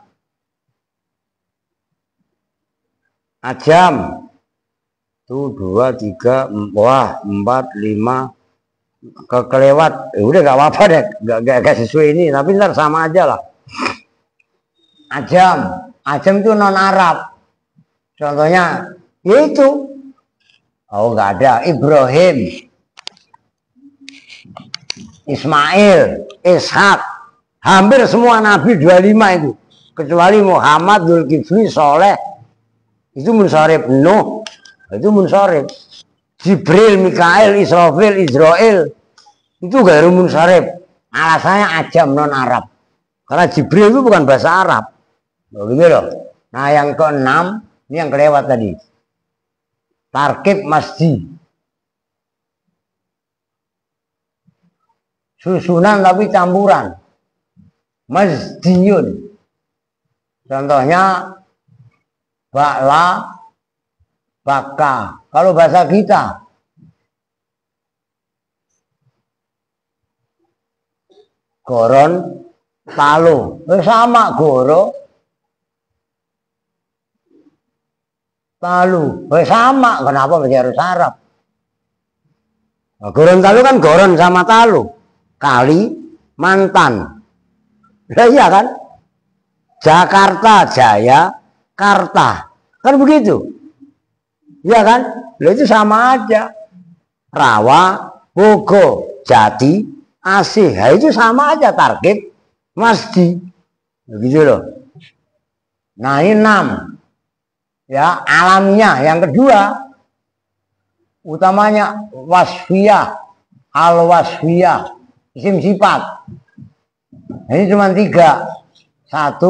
ajam. Tuh 2, 3, 4, 5 kelewat. Udah gak apa-apa deh, gak sesuai ini, tapi ntar sama aja lah. Ajam itu non Arab. Contohnya yaitu, oh nggak ada, Ibrahim, Ismail, Ishak, hampir semua Nabi 25 itu, kecuali Muhammad, Dzulkifli, Soleh, itu munsharif. Nuh, itu munsharif. Jibril, Mikail, Israfil, Israel, itu ghairu munsharif. Alasannya ajam non Arab, karena Jibril itu bukan bahasa Arab. Begitu loh. Nah yang keenam, ini yang kelewat tadi, tarkib masjid. Susunan tapi campuran. Masjidun. Contohnya bakla, baka. Kalau bahasa kita goron, talo. Sama goro, talo. Sama. Kenapa masih harus Arab? Nah, goron talo kan goron sama talo. Kali mantan. Nah, iya kan? Jakarta, Jaya, Karta. Kan begitu. Ya kan? Loh, itu sama aja. Rawa, Bogo, Jati, Asih. Nah, itu sama aja target masdi. Begitu loh. Nah, ini 6. Ya, alamiah. Yang kedua, utamanya wasfiyah, al-wasfiyah, isim sifat. Ini cuma 3. 1,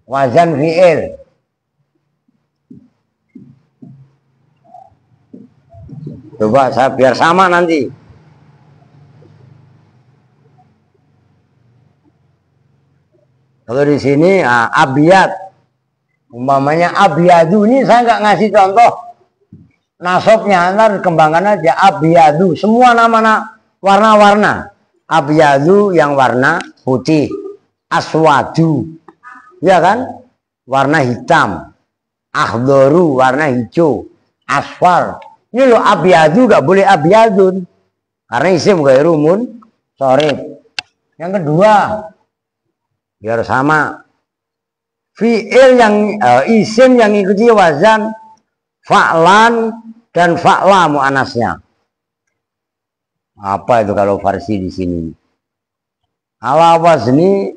wazan fi'il. Coba saya biar sama nanti. Kalau di sini abiyat, umpamanya abiyadu, ini saya nggak ngasih contoh nasabnya, ntar kembangkan aja abiyadu. Semua nama warna-warna. Abiyadu yang warna putih, aswadu, ya kan? Warna hitam, akhdoru warna hijau, asfar. Ini lo abiyadu gak boleh abiyadun karena isim ghairu munsharif. Yang kedua, biar sama, fi'il yang isim yang ikuti wazan fa'lan dan fa'la mu'anasnya. Apa itu kalau versi di sini? Ala wazni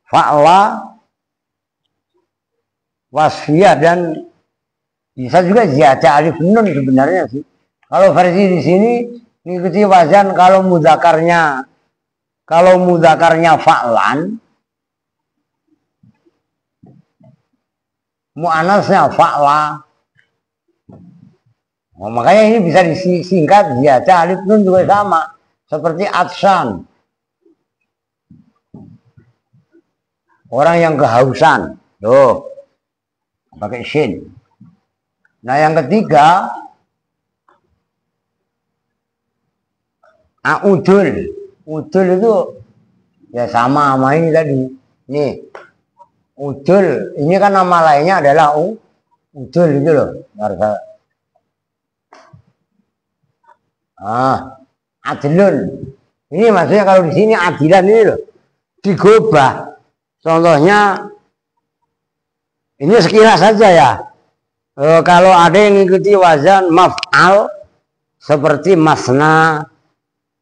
fa'la, wasfiyah, dan bisa juga ziyadah alif nun sebenarnya sih. Kalau versi di sini mengikuti wazan kalau mudzakarnya fa'lan, mu'anasnya fa'la. Oh, makanya ini bisa disingkat ziyadah alif nun juga sama seperti atsan. Orang yang kehausan, tuh pakai shin. Nah, yang ketiga, udul. Udul itu ya sama ini tadi. Nih, udul. Ini kan nama lainnya adalah udul gitu loh. Adilun. Ini maksudnya kalau di sini adilan ini loh. Digobah. Contohnya, ini sekilas saja ya. Kalau ada yang mengikuti wazan maf'al seperti masna,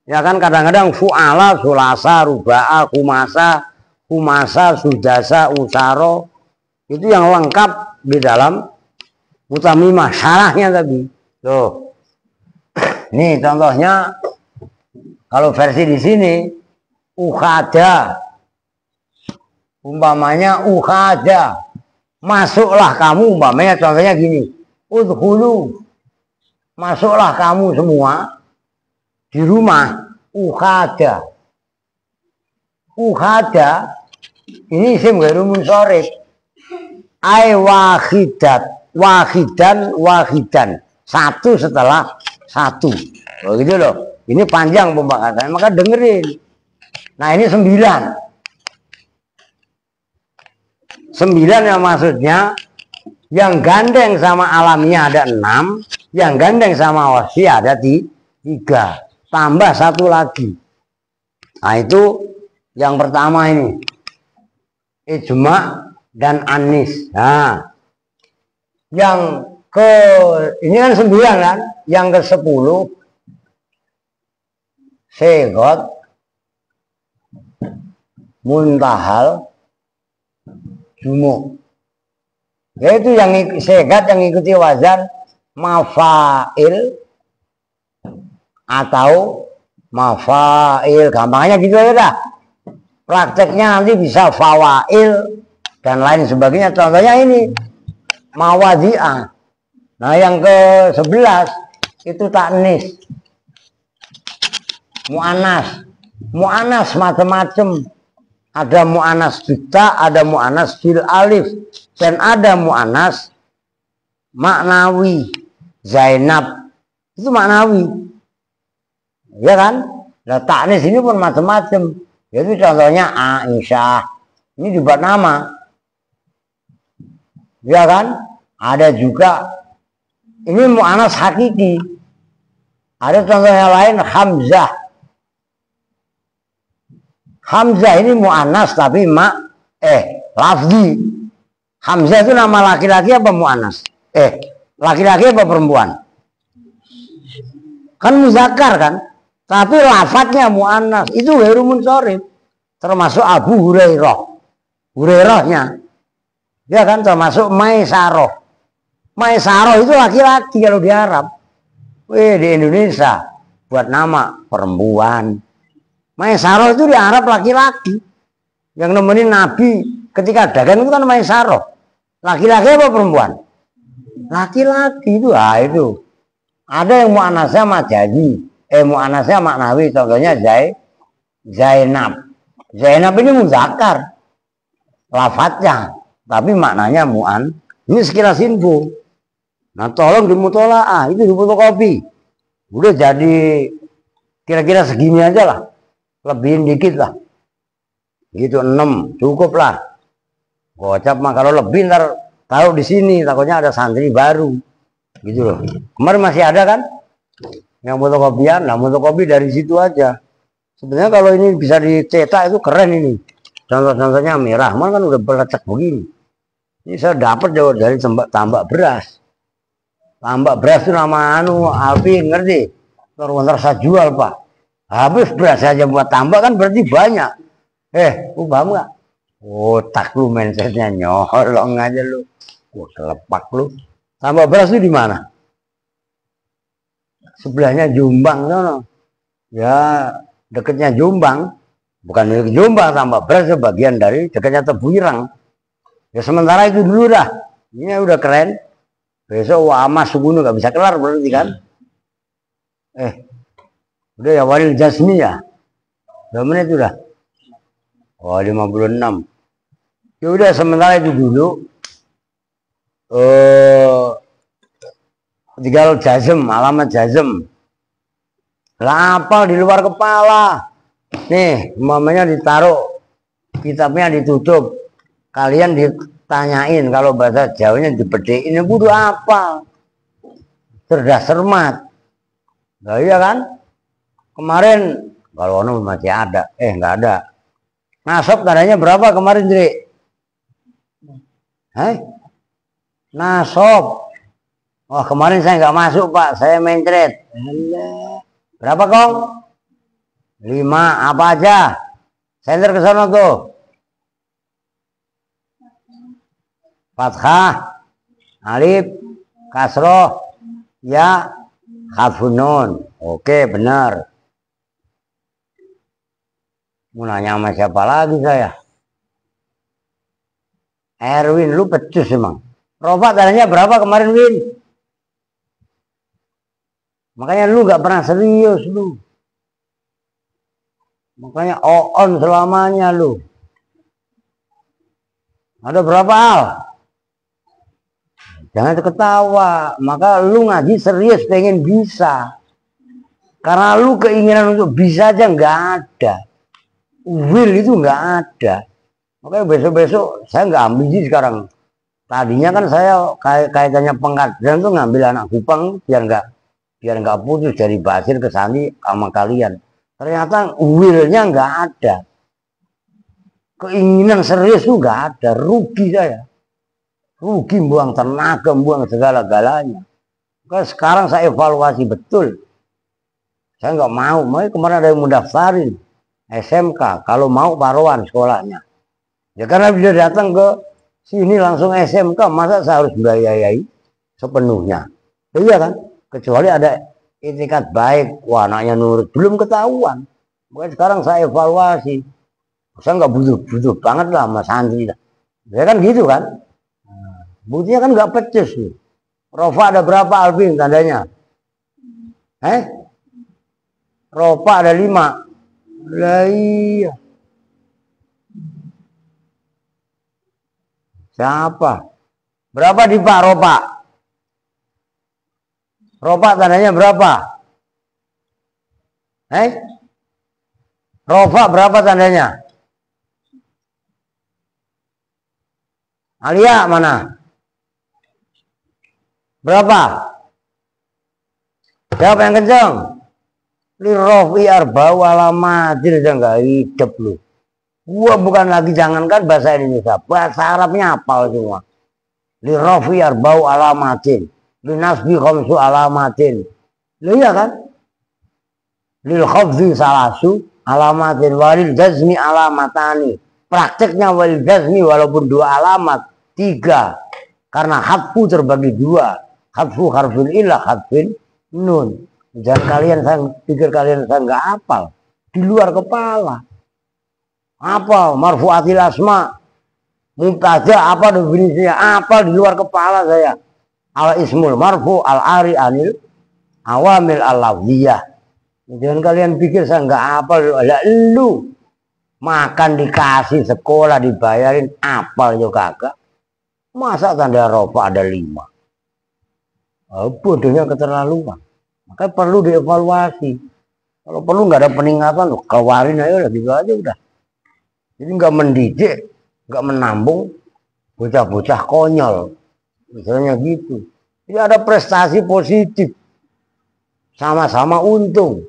ya kan kadang-kadang fu'ala, sulasa, ruba'a, kumasa, sudasa, usaro, itu yang lengkap di dalam mutamimah syarahnya tadi. Tuh. Nih contohnya kalau versi di sini ukhada. Umpamanya ukhada. Masuklah kamu, umpamanya contohnya gini, udhulu, masuklah kamu semua di rumah, ukhada. Ukhada ini isim ghairu munsharif. Ai wahidan, satu setelah satu. Oh, gitu loh. Ini panjang pembahasannya, maka dengerin. Nah, ini 9. 9 yang maksudnya yang gandeng sama alamiah ada 6, yang gandeng sama wasfi ada 3, tambah 1 lagi. Nah, itu yang pertama ini ijma dan anis. Nah, yang ini kan 9 kan, yang ke 10 segot, muntahal, jumuk. Yaitu yang segat yang ikuti wazan mafail atau mafail. Gampangnya gitu aja dah. Prakteknya nanti bisa fawail dan lain sebagainya. Contohnya ini mawadi'ah. Nah, yang ke 11 itu taknis. Mu'anas. Mu'anas macam-macam. Ada mu'anas bita, ada mu'anas bil alif, dan ada mu'anas maknawi. Zainab itu maknawi, ya kan? Nah, taknis ini pun macam-macam. Jadi contohnya Aisyah, ini dibuat nama, ya kan? Ada juga ini mu'anas hakiki. Ada contohnya lain Hamzah. Hamzah ini mu'annas tapi lafzi. Hamzah itu nama laki-laki apa mu'annas? Laki-laki apa perempuan? Kan muzakkar kan? Tapi lafadznya mu'annas. Itu ghairu munsharif. Termasuk Abu Hurairah. Hurairahnya. Ya kan, termasuk Maisaroh. Maisaroh itu laki-laki kalau di Arab. Di Indonesia buat nama perempuan. Maisaroh itu di Arab laki-laki. Yang nemenin Nabi ketika dagang itu kan Maisaroh. Laki-laki apa perempuan? Laki-laki itu. Itu. Ada yang mu'anasnya majazi. Mu'anasnya maknawi. Contohnya Zainab. Zainab ini muzakkar. Lafadznya. Tapi maknanya mu'an. Ini sekilas info. Nah tolong dimutola'ah. Itu difotokopi. Udah jadi kira-kira segini aja lah. Lebihin dikit lah. Gitu 6. Cukup lah. Gocap mah kalau lebih ntar taruh di sini. Takutnya ada santri baru. Gitu loh. Kemarin masih ada kan? Yang fotokopian. Nah fotokopi dari situ aja. Sebenarnya kalau ini bisa dicetak itu keren ini. Contoh-contohnya merah. Rahman kan udah berlecek begini. Ini saya dapat dari tambak beras. Tambak beras itu nama Alvin ngerti. Terus saya jual pak. Habis beras aja buat tambak kan berarti banyak. Paham nggak? Otak lu mindsetnya nyolong aja lu. Kelepak lu. Tambak beras itu di mana? Sebelahnya Jombang sono. Ya dekatnya Jombang. Bukan milik Jombang, tambak beras sebagian dari dekatnya Tebuirang. Ya sementara itu dulu dah. Ini udah keren. Besok Wama Subuno nggak bisa kelar berarti kan? Udah ya Walil Jasmi ya. Berapa menit udah? 56. Ya udah sementara itu dulu. Tinggal jazm, alamat jazm. Lapal di luar kepala. Nih, mamanya ditaruh. Kitabnya ditutup. Kalian ditanyain kalau bahasa Jawanya dibedekin, ini kudu apa? Cerdas cermat. Nah iya kan? Kemarin kalau ono masih ada, nggak ada. Nasab tandanya berapa kemarin, Dri? Nasab. Wah kemarin saya nggak masuk Pak, saya main trade. Berapa Kong? 5, apa aja? Sender ke sana tuh. Fathah, alif, kasroh, ya, khafunun. Oke, benar. Mau nanya sama siapa lagi saya? Erwin, lu pecus emang. Rofa tanya berapa kemarin, Win? Makanya lu gak pernah serius lu. Makanya on selamanya lu. Ada berapa Al? Jangan ketawa. Maka lu ngaji serius pengen bisa. Karena lu keinginan untuk bisa aja nggak ada. Will itu nggak ada. Makanya besok-besok saya nggak ambisi sekarang. Tadinya kan saya kaitannya pengkajian tuh ngambil anak Kupang biar nggak putus dari Basir ke Sani sama kalian. Ternyata willnya nggak ada. Keinginan serius tuh nggak ada. Rugi saya. Rugi buang tenaga, buang segala-galanya. Sekarang saya evaluasi betul. Saya nggak mau. Makanya kemarin ada yang mendaftarin SMK. Kalau mau paruan sekolahnya. Ya karena bisa datang ke sini langsung SMK. Masa saya harus membiayai sepenuhnya? Iya kan? Kecuali ada itikat baik. Wah anaknya nurut. Belum ketahuan. Makanya sekarang saya evaluasi. Saya nggak butuh banget lah sama santri. Ya kan gitu kan? Buktinya kan nggak pecus nih. Rofa ada berapa Alvin tandanya? Rofa ada 5. Lah iya. Siapa? Berapa di Pak Rofa? Rofa tandanya berapa? Rofa berapa tandanya? Alia mana? Berapa? Siapa yang kenceng? Li rofi arba wala madir aja nggak hidup lu. Gua bukan lagi jangankan bahasa Indonesia, bahasa Arabnya hafal semua. Li rafi arba'u alamatin, li nasbi khamsu alamatin. Loh iya kan? Lil khafdi salasu alamatin walil jazmi alamatani. Prakteknya walil jazmi walaupun 2 alamat, 3. Karena hadfu terbagi 2. Hadfu harfin ilah, hadfin nun. Jangan kalian pikir kalian saya nggak hafal. Di luar kepala. Apa marfu'atil asma, mubtada apa definisinya, apa di luar kepala saya. Al ismul marfu al ari anil awamil al lafziyah. Jangan kalian pikir saya nggak hafal. Lu makan dikasih, sekolah dibayarin, hafal juga kagak. Masa tanda rofa ada 5? Bodohnya keterlaluan. Maka perlu dievaluasi. Kalau perlu nggak ada peningkatan, keluarin aja gitu aja udah. Jadi nggak mendidik, nggak menambung bocah-bocah konyol, misalnya gitu. Jadi ada prestasi positif, sama-sama untung.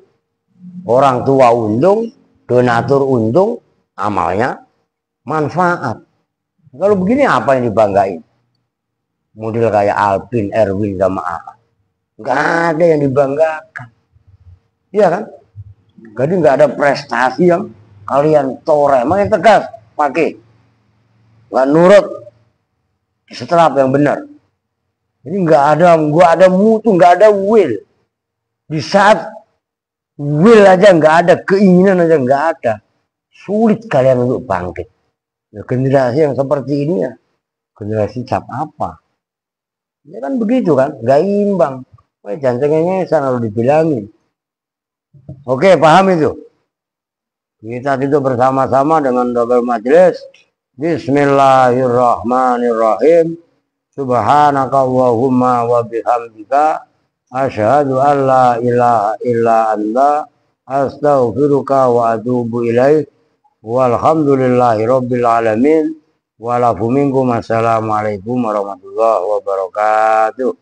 Orang tua untung, donatur untung, amalnya manfaat. Kalau begini apa yang dibanggain? Model kayak Alvin, Erwin sama AA, nggak ada yang dibanggakan, iya kan? Jadi nggak ada prestasi yang kalian toreh, makin tegas pakai, nggak nurut setelah yang benar. Jadi nggak ada mutu, nggak ada will. Di saat will aja nggak ada, keinginan aja nggak ada, sulit kalian untuk bangkit. Ya, generasi yang seperti ini ya, generasi cap apa? Ya kan begitu kan, nggak imbang. Wah, jangan harus dibilangin. Oke, paham itu? Kita itu bersama-sama dengan double majelis. Bismillahirrahmanirrahim. Subhanaka Allahumma wa bihamdika asyhadu an la ilaha illa anta astaghfiruka wa atubu ilaik. Walhamdulillahi rabbil alamin. Walafu minkum. Assalamualaikum warahmatullahi wabarakatuh.